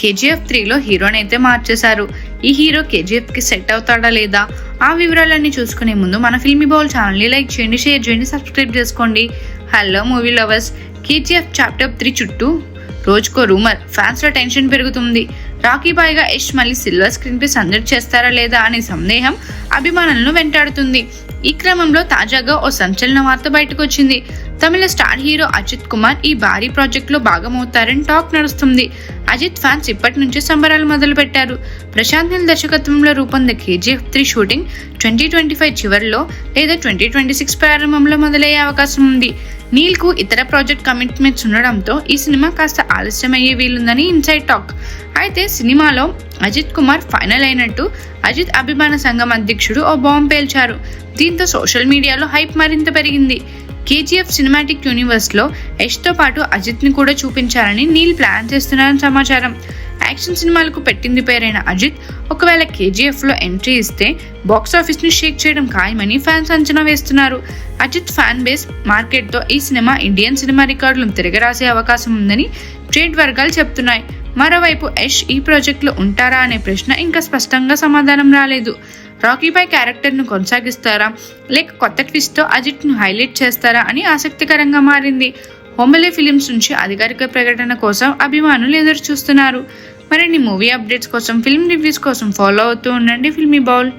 KGF 3లో హీరోని అయితే మార్చేశారు. ఈ హీరో కేజీఎఫ్ కి సెట్ అవుతాడా లేదా ఆ వివరాలన్నీ చూసుకునే ముందు మన ఫిల్మీ బౌల్ ఛానల్ని లైక్ చేయండి, షేర్ చేయండి, సబ్స్క్రైబ్ చేసుకోండి. Hello movie lovers, KGF chapter 3 చుట్టూ రోజుకో రూమర్, ఫ్యాన్స్ లో టెన్షన్ పెరుగుతుంది. రాకీ బాయ్గా యష్ మళ్ళీ సిల్వర్ స్క్రీన్ పై సందడి చేస్తారా లేదా అనే సందేహం అభిమానులను వెంటాడుతుంది. ఈ క్రమంలో తాజాగా ఓ సంచలన వార్త బయటకు వచ్చింది. తమిళ స్టార్ హీరో అజిత్ కుమార్ ఈ భారీ ప్రాజెక్ట్ లో భాగమవుతారని టాక్ నడుస్తుంది. అజిత్ ఫ్యాన్స్ ఇప్పటి నుంచే సంబరాలు మొదలు పెట్టారు. ప్రశాంత్ నీల్ దర్శకత్వంలో రూపొందే కేజీఎఫ్ 3 షూటింగ్ 2025 చివరిలో లేదా 2026 ప్రారంభంలో మొదలయ్యే అవకాశం ఉంది. నీల్ కు ఇతర ప్రాజెక్ట్ కమిట్మెంట్స్ ఉండడంతో ఈ సినిమా కాస్త ఆలస్యమయ్యే వీలుందని ఇన్సైడ్ టాక్. అయితే సినిమాలో అజిత్ కుమార్ ఫైనల్ అయినట్టు అజిత్ అభిమాన సంఘం అధ్యక్షుడు ఓ బాంబ్ పేల్చారు. దీంతో సోషల్ మీడియాలో హైప్ మరింత పెరిగింది. కేజీఎఫ్ సినిమాటిక్ యూనివర్స్ లో యష్ తో పాటు అజిత్ ని కూడా చూపించాలని నీల్ ప్లాన్ చేస్తున్నారని సమాచారం. యాక్షన్ సినిమాలకు పెట్టింది పేరైన అజిత్ ఒకవేళ కేజీఎఫ్ లో ఎంట్రీ ఇస్తే బాక్సాఫీస్ ని షేక్ చేయడం ఖాయమని ఫ్యాన్స్ అంచనా వేస్తున్నారు. అజిత్ ఫ్యాన్ బేస్ మార్కెట్ తో ఈ సినిమా ఇండియన్ సినిమా రికార్డులను తిరగరాసే అవకాశం ఉందని ట్రేడ్ వర్గాలు చెప్తున్నాయి. మరోవైపు యష్ ఈ ప్రాజెక్ట్ లో ఉంటారా అనే ప్రశ్న ఇంకా స్పష్టంగా సమాధానం రాలేదు. రాకీ బాయ్ క్యారెక్టర్ ను కొనసాగిస్తారా లేక కొత్త ట్విస్ట్ తో అజిత్ ను హైలైట్ చేస్తారా అని ఆసక్తికరంగా మారింది. హోంబలే ఫిలిమ్స్ నుంచి అధికారిక ప్రకటన కోసం అభిమానులు ఎదురు చూస్తున్నారు. మరిన్ని మూవీ అప్డేట్స్ కోసం, ఫిల్మ్ రివ్యూస్ కోసం ఫాలో అవుతూ ఉండండి ఫిల్మీ బౌల్.